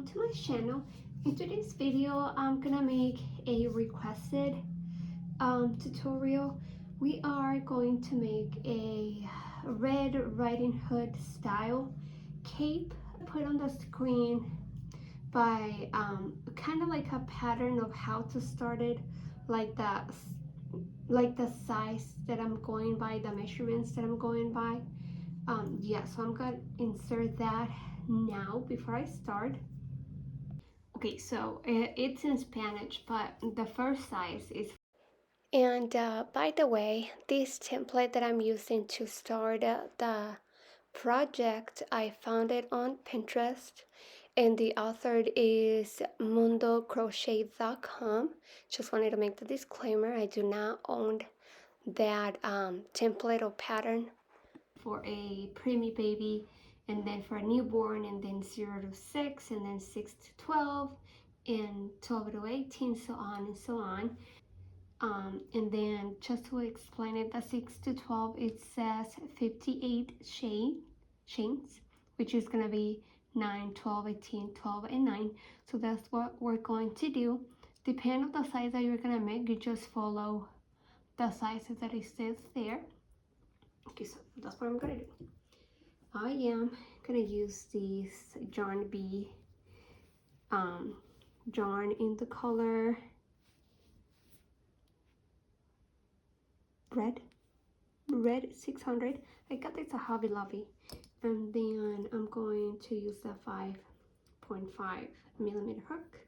welcome to my channel. In today's video I'm gonna make a requested tutorial. We are going to make a Red Riding Hood style cape put on the screen by kind of like a pattern of how to start it, like the size that I'm going by, the measurements that I'm going by. Yeah, so I'm gonna insert that now before I start. Okay, so it's in Spanish, but the first size is. And by the way, this template that I'm using to start the project, I found it on Pinterest, and the author is mundocrochet.com. Just wanted to make the disclaimer, I do not own that template or pattern for a preemie baby, and then for a newborn, and then 0 to 6, and then 6 to 12, and 12 to 18, so on and so on. And then just to explain it, the 6 to 12, it says 58 chains, which is gonna be 9, 12, 18, 12, and 9. So that's what we're going to do. Depending on the size that you're gonna make, you just follow the sizes that it says there. Okay, so that's what I'm gonna do. I am gonna use this Yarn Bee yarn in the color red 600. I got this at Hobby Lobby, and then I'm going to use the 5.5 millimeter hook.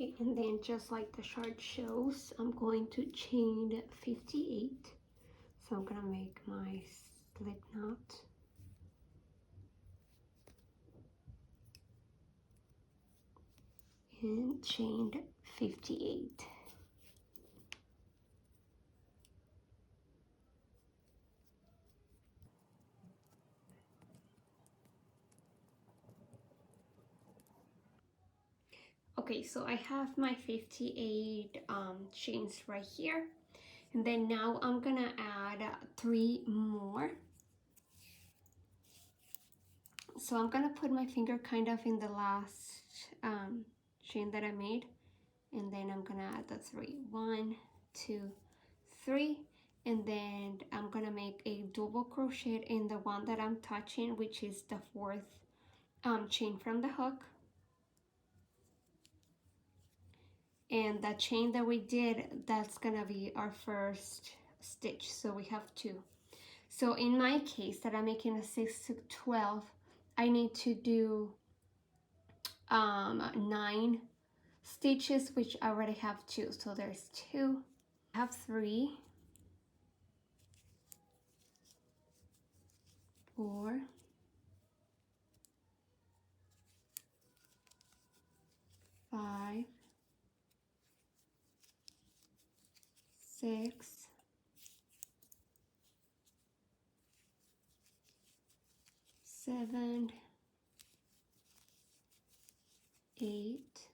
Okay, and then just like the chart shows, I'm going to chain 58. So I'm gonna make my slip knot. And chained 58. Okay, so I have my 58 chains right here, and then now I'm gonna add 3 more. So I'm gonna put my finger kind of in the last chain that I made, and then I'm gonna add the 3. 1, 2, 3, and then I'm gonna make a double crochet in the one that I'm touching, which is the 4th chain from the hook. And the chain that we did, that's gonna be our first stitch, so we have 2. So in my case that I'm making a 6 to 12, I need to do 9 stitches, which I already have 2, so there's 2. I have 3, 4, 5, 6, 7, 8,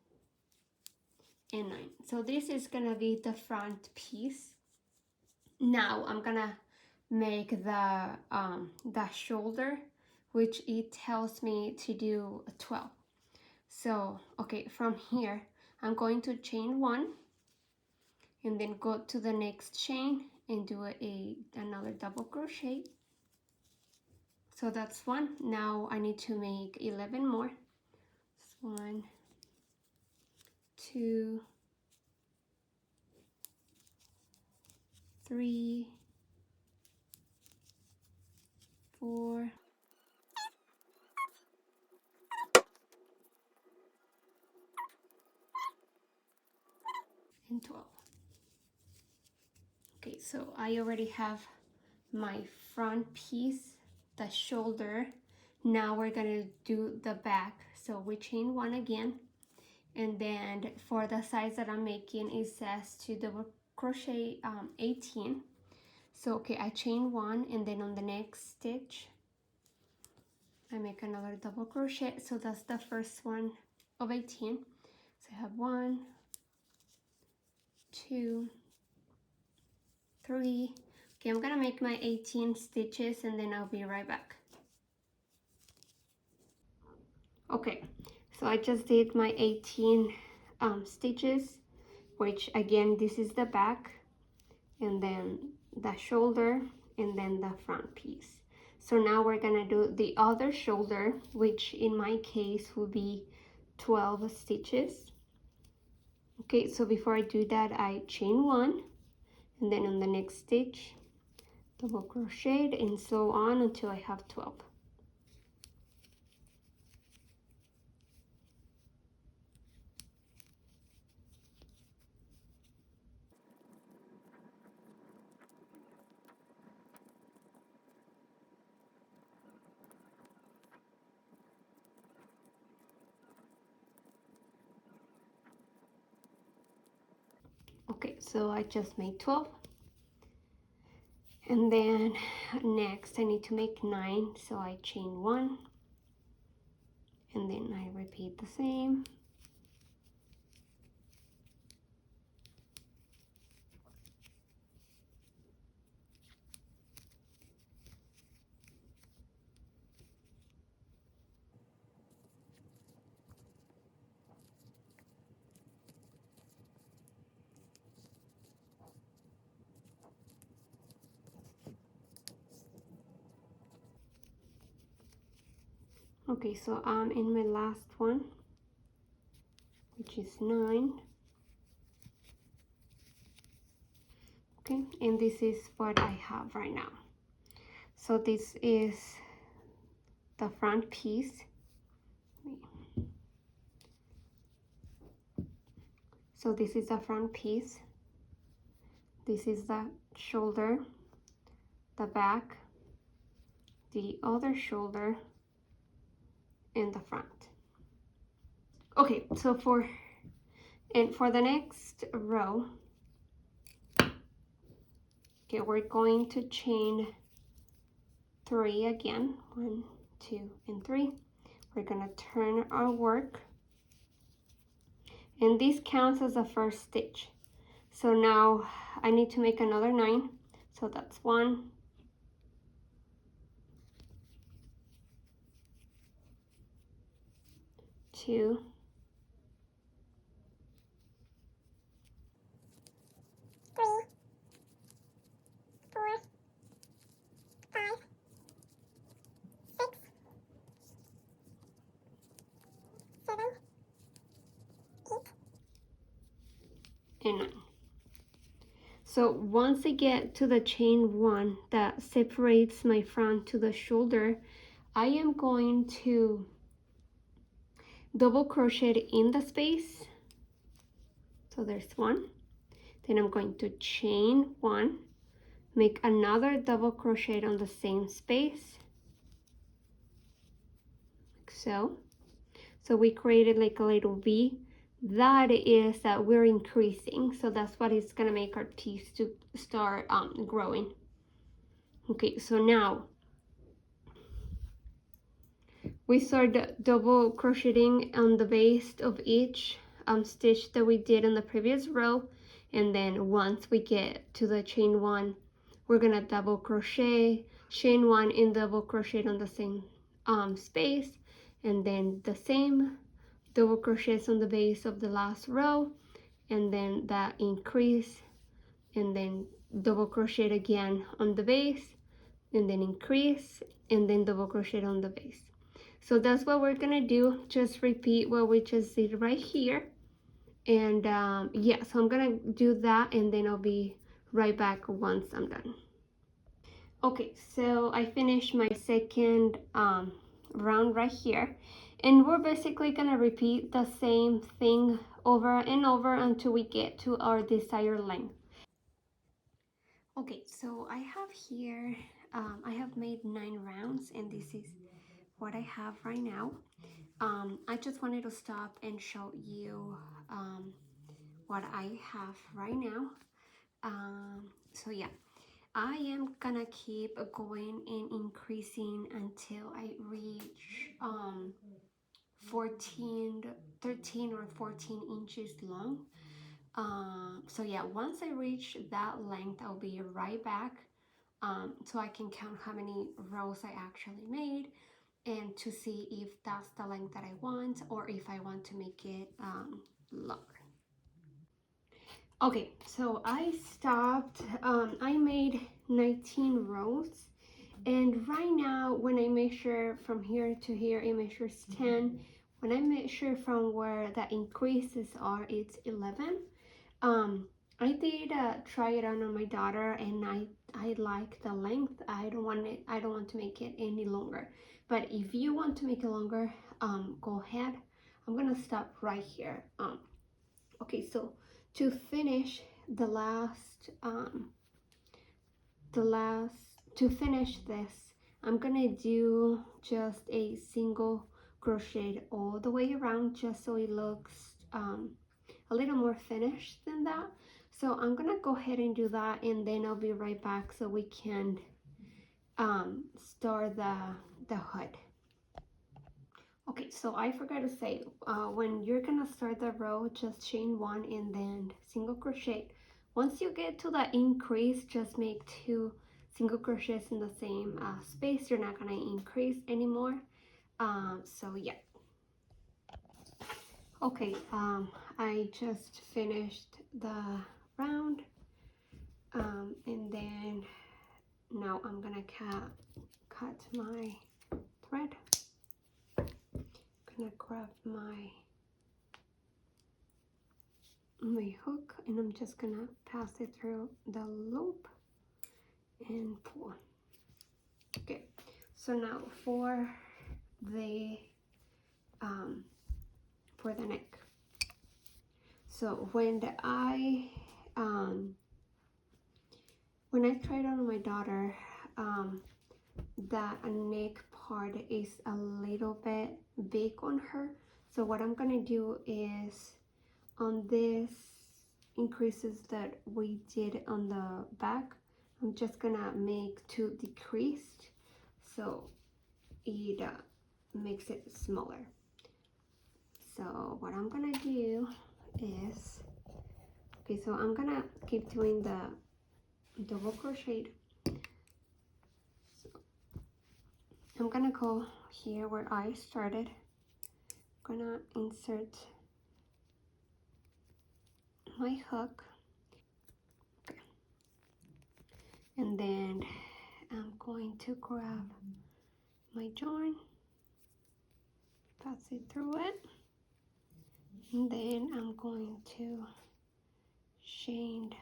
and 9. So this is gonna be the front piece. Now I'm gonna make the shoulder, which it tells me to do 12. So okay, from here I'm going to chain 1, and then go to the next chain and do another double crochet. So that's 1. Now I need to make 11 more. 1, 2, 3, 4, and 12. Okay, so I already have my front piece, the shoulder. Now we're gonna do the back. So we chain 1 again, and then for the size that I'm making, it says to double crochet 18. So okay, I chain 1, and then on the next stitch I make another double crochet. So that's the first one of 18. So I have 1, 2, 3. Okay, I'm gonna make my 18 stitches and then I'll be right back. Okay, so I just did my 18 stitches, which again, this is the back, and then the shoulder, and then the front piece. So now we're gonna do the other shoulder, which in my case will be 12 stitches. Okay, so before I do that, I chain 1, and then on the next stitch, double crochet, and so on until I have 12. Okay, so I just made 12. And then next I need to make 9, so I chain 1, and then I repeat the same. Okay, so I'm in my last one, which is 9. Okay, and this is what I have right now. So this is the front piece. So this is the front piece. This is the shoulder, the back, the other shoulder, and the front. Okay, so for the next row, okay, we're going to chain 3 again. 1, 2, and 3. We're gonna turn our work, and this counts as the first stitch. So now I need to make another 9. So that's 1, 2, 3, 4, 5, 6, 7, 8, and 9. So once I get to the chain 1 that separates my front to the shoulder, I am going to double crochet in the space. So there's 1. Then I'm going to chain 1, make another double crochet on the same space, like so. So we created like a little V. That is that we're increasing. So that's what is gonna make our piece to start growing. Okay, so now we start double crocheting on the base of each stitch that we did in the previous row, and then once we get to the chain 1, we're gonna double crochet, chain 1, and double crochet on the same space, and then the same double crochets on the base of the last row, and then that increase, and then double crochet again on the base, and then increase, and then double crochet on the base. So that's what we're gonna do. Just repeat what we just did right here. And yeah, so I'm gonna do that, and then I'll be right back once I'm done. Okay, so I finished my second round right here, and we're basically gonna repeat the same thing over and over until we get to our desired length. Okay, so I have here, I have made 9 rounds, and this is what I have right now. I just wanted to stop and show you what I have right now. So yeah, I am gonna keep going and increasing until I reach 14, 13 or 14 inches long. So yeah, once I reach that length, I'll be right back, so I can count how many rows I actually made and to see if that's the length that I want or if I want to make it longer. Okay, so I stopped, I made 19 rows, and right now when I measure from here to here, it measures 10. When I measure from where the increases are, it's 11. I did try it on my daughter, and I like the length. I don't want to make it any longer. But if you want to make it longer, go ahead. I'm gonna stop right here. Okay, so to finish the last to finish this, I'm gonna do just a single crochet all the way around, just so it looks a little more finished than that. So I'm gonna go ahead and do that, and then I'll be right back so we can start the hood. Okay, so I forgot to say, when you're gonna start the row, just chain one and then single crochet. Once you get to the increase, just make 2 single crochets in the same space. You're not gonna increase anymore. So yeah. Okay, I just finished the round, and then now I'm gonna cut my thread. Gonna grab my hook, and I'm just gonna pass it through the loop and pull. Okay, so now for the neck. So when tried on my daughter, that neck part is a little bit big on her. So what I'm gonna do is, on this increases that we did on the back, I'm just gonna make 2 decreased, so it makes it smaller. So what I'm gonna do is, okay, so I'm gonna keep doing the double crochet. So I'm gonna go here where I started. I'm gonna insert my hook. Okay. And then I'm going to grab my join, pass it through it, and then I'm going to chain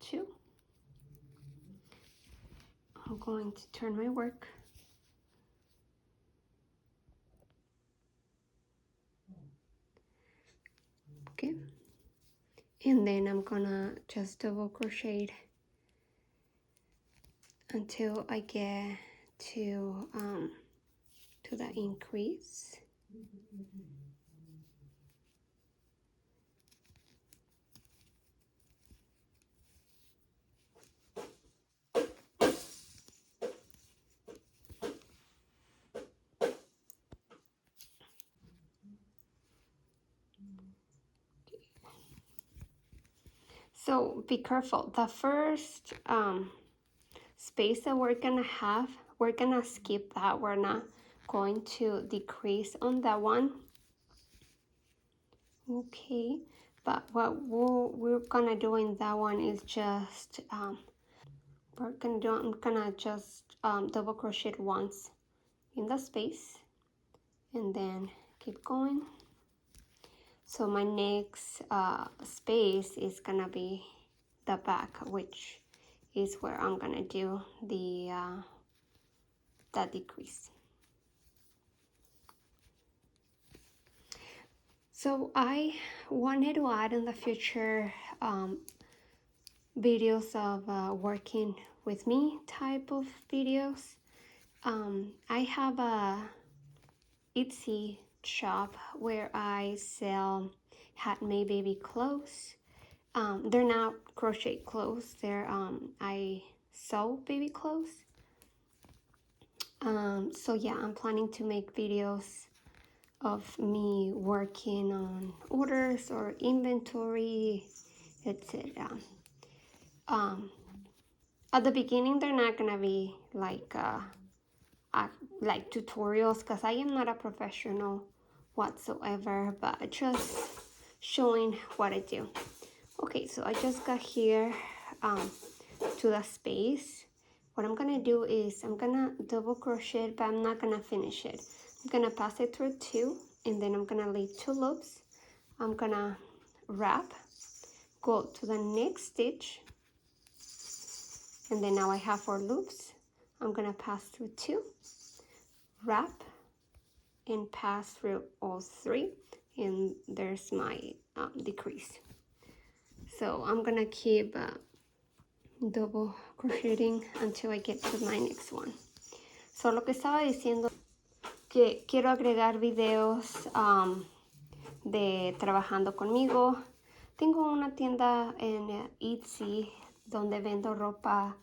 2. I'm going to turn my work. Okay, and then I'm gonna just double crochet until I get to the increase. So be careful. The first space that we're gonna have, we're gonna skip that. We're not going to decrease on that one. Okay, but what we're gonna do in that one is just I'm gonna just double crochet once in the space and then keep going. So my next space is gonna be the back, which is where I'm gonna do the decrease. So I wanted to add in the future videos of working with me type of videos. I have a Etsy shop where I sell handmade baby clothes. They're not crochet clothes. They're I sew baby clothes. So yeah, I'm planning to make videos of me working on orders or inventory, etc. At the beginning, they're not gonna be like tutorials, because I am not a professional whatsoever, but just showing what I do. Okay, so I just got here to the space. What I'm gonna do is I'm gonna double crochet, but I'm not gonna finish it. I'm gonna pass it through two, and then I'm gonna leave two loops. I'm gonna wrap, go to the next stitch, and then now I have 4 loops. I'm gonna pass through two, wrap, and pass through all 3, and there's my decrease. So I'm gonna keep double crocheting until I get to my next one. So lo que estaba diciendo, que quiero agregar videos de trabajando conmigo. Tengo una tienda en Etsy donde vendo ropa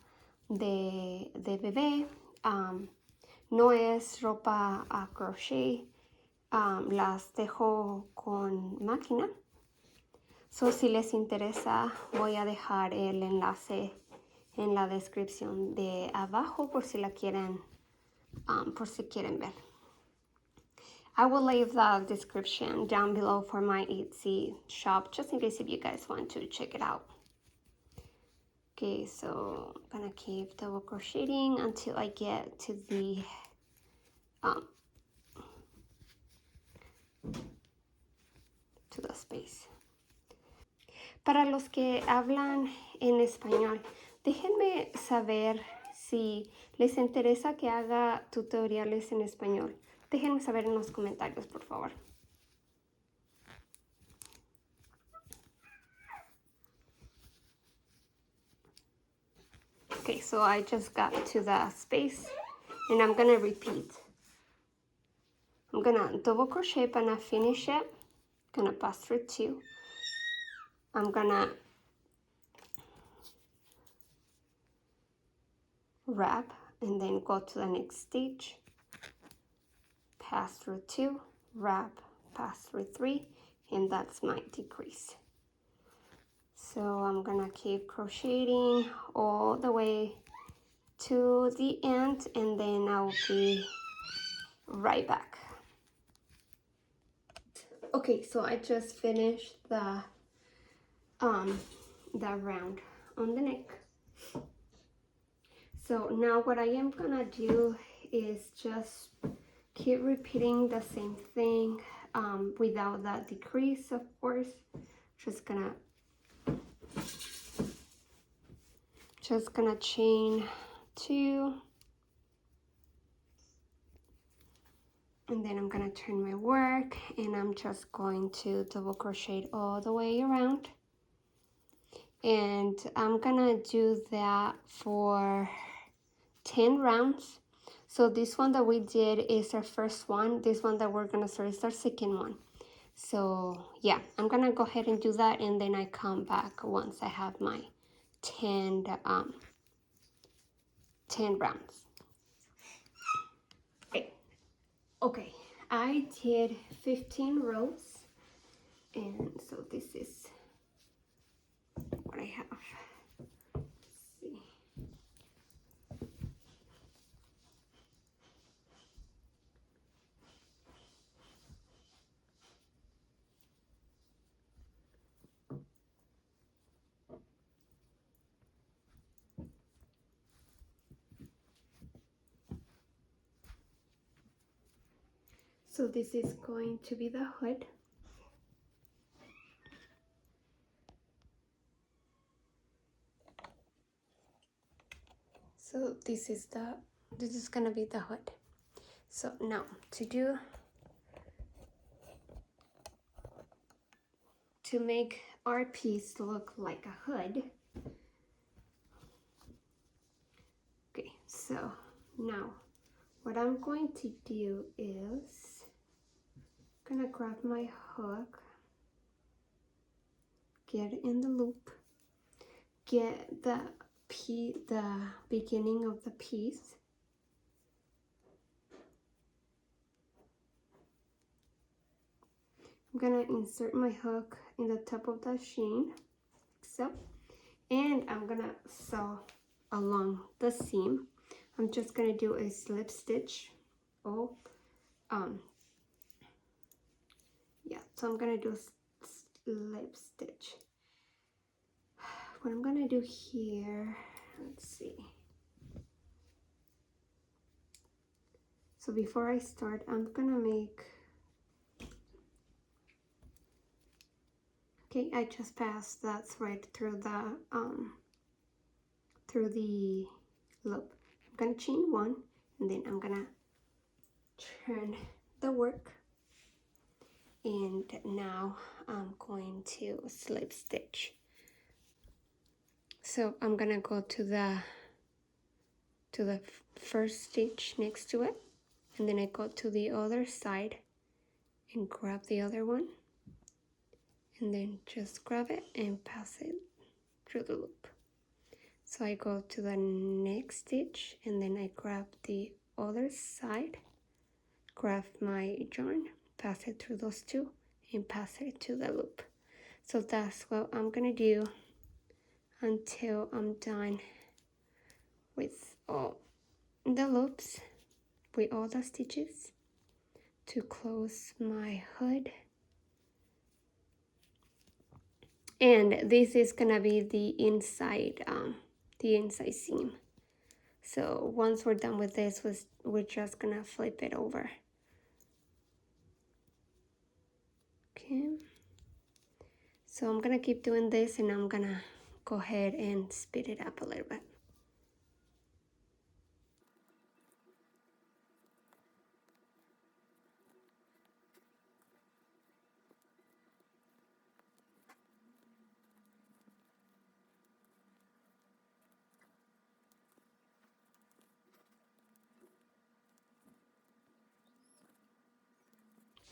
de bebé. No es ropa a crochet. Las dejo con máquina. So, si les interesa, voy a dejar el enlace en la descripción de abajo por si la quieren, por si quieren ver. I will leave the description down below for my Etsy shop, just in case if you guys want to check it out. Okay, so I'm gonna keep double crocheting until I get to the space. Para los que hablan en español, déjenme saber si les interesa que haga tutoriales en español. Déjenme saber en los comentarios, por favor. Okay, so I just got to the space and I'm gonna repeat. I'm gonna double crochet but not finish it. Gonna pass through 2. I'm gonna wrap and then go to the next stitch, pass through 2, wrap, pass through 3, and that's my decrease. So I'm gonna keep crocheting all the way to the end, and then I'll be right back. Okay, so I just finished the round on the neck. So now what I am gonna do is just keep repeating the same thing without that decrease, of course. Just gonna chain 2, and then I'm gonna turn my work, and I'm just going to double crochet all the way around, and I'm gonna do that for 10 rounds. So this one that we did is our first one. This one that we're gonna start is our second one. So yeah, I'm gonna go ahead and do that, and then I come back once I have my 10 rounds. Okay, I did 15 rows, and so this is what I have. Let's see. So this is going to be the hood. So this is gonna be the hood. So now to make our piece look like a hood. Okay, so now what I'm going to do is I'm gonna grab my hook, get in the loop, get the beginning of the piece. I'm gonna insert my hook in the top of the sheen, like so, and I'm gonna sew along the seam. I'm just gonna do a slip stitch. Oh, yeah. So I'm gonna do a slip stitch. What I'm gonna do here, let's see. So before I start, I'm gonna make. Okay, I just passed that thread through the loop. I'm gonna chain one, and then I'm gonna turn the work, and now I'm going to slip stitch. So I'm gonna go to the first stitch next to it, and then I go to the other side and grab the other one, and then just grab it and pass it through the loop. So I go to the next stitch, and then I grab the other side, grab my yarn, pass it through those two, and pass it to the loop. So that's what I'm gonna do until I'm done with all the loops, with all the stitches, to close my hood. And this is gonna be the inside seam. So once we're done with this, we're just gonna flip it over. Okay, so I'm gonna keep doing this, and I'm gonna go ahead and speed it up a little bit.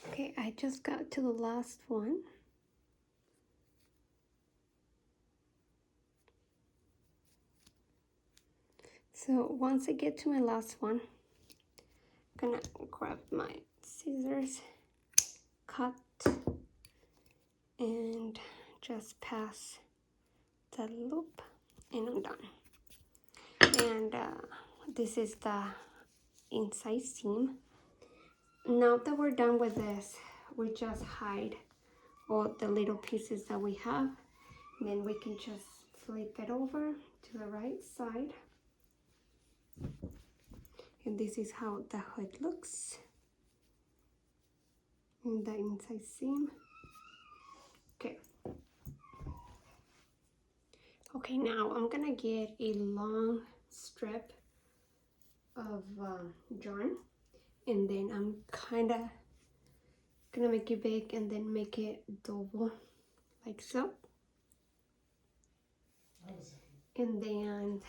Okay, I just got to the last one. So once I get to my last one, I'm gonna grab my scissors, cut, and just pass the loop, and I'm done. And this is the inside seam. Now that we're done with this, we just hide all the little pieces that we have. And then we can just flip it over to the right side. And this is how the hood looks in the inside seam. Okay. Okay, now I'm gonna get a long strip of yarn, and then I'm kind of gonna make it big and then make it double, like so. And then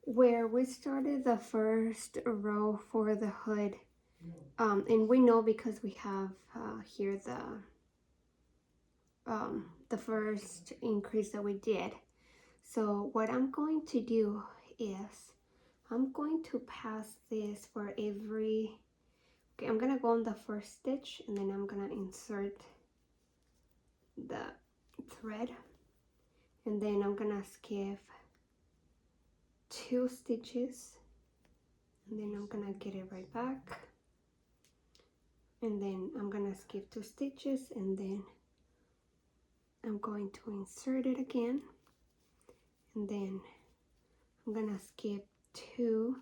where we started the first row for the hood, and we know because we have here the first increase that we did. So what I'm going to do is I'm going to pass this for every, okay, I'm gonna go on the first stitch, and then I'm gonna insert the thread, and then I'm gonna skip 2 stitches, and then I'm gonna get it right back, and then I'm gonna skip 2 stitches, and then I'm going to insert it again, and then I'm gonna skip 2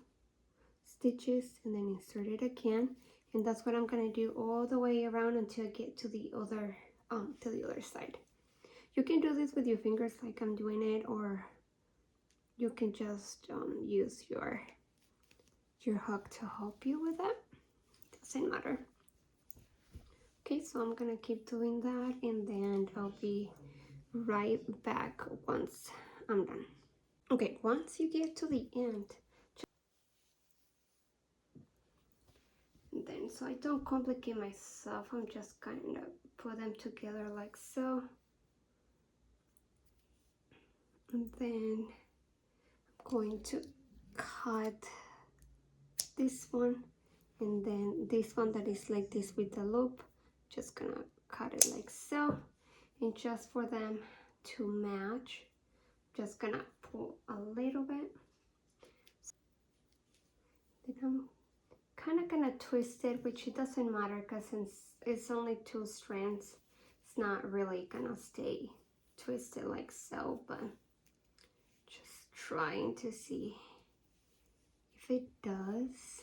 stitches and then insert it again. And that's what I'm gonna do all the way around until I get to the other side. You can do this with your fingers like I'm doing it, or you can just use your hook to help you with that. Doesn't matter. Okay, so I'm gonna keep doing that, and then I'll be right back once I'm done. Okay, once you get to the end, then so I don't complicate myself, I'm just kind of put them together like so, And then I'm going to cut this one, and then this one that is like this with the loop, just gonna cut it like so. And just for them to match, just gonna pull a little bit. Then I'm kind of gonna twist it, which it doesn't matter because since it's only 2 strands, it's not really gonna stay twisted like so, but just trying to see if it does.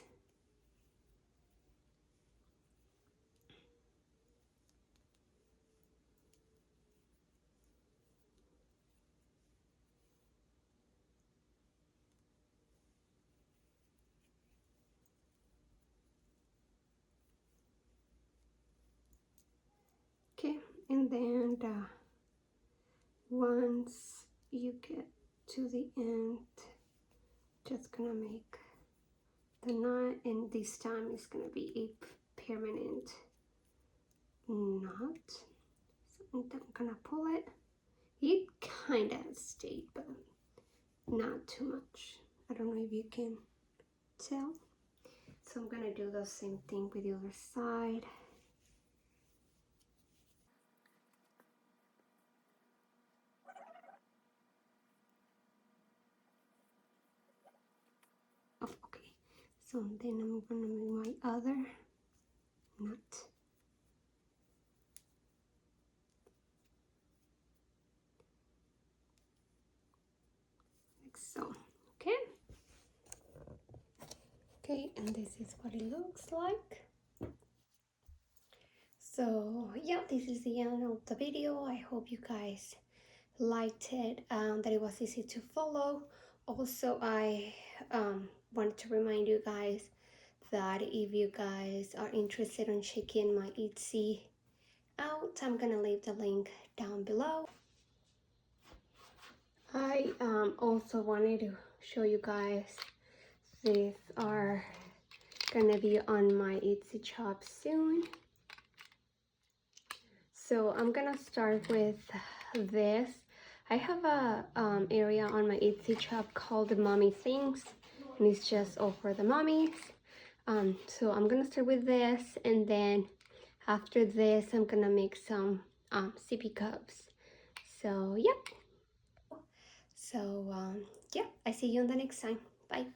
Okay, and then once you get to the end, just gonna make the knot, and this time it's gonna be a permanent knot. So I'm gonna pull it. It kind of stayed, but not too much. I don't know if you can tell. So I'm gonna do the same thing with the other side. Oh, okay, so then I'm gonna make my other knot. Like so. Okay. Okay, and this is what it looks like. So yeah, this is the end of the video. I hope you guys liked it, that it was easy to follow. Also, I wanted to remind you guys that if you guys are interested in checking my Etsy out, I'm gonna leave the link down below. I also wanted to show you guys, these are gonna be on my Etsy shop soon. So I'm gonna start with this. I have a area on my Etsy shop called the Mommy Things, and it's just all for the mommies. So I'm gonna start with this, and then after this I'm gonna make some sippy cups. So yeah. So yeah, I see you on the next time. Bye.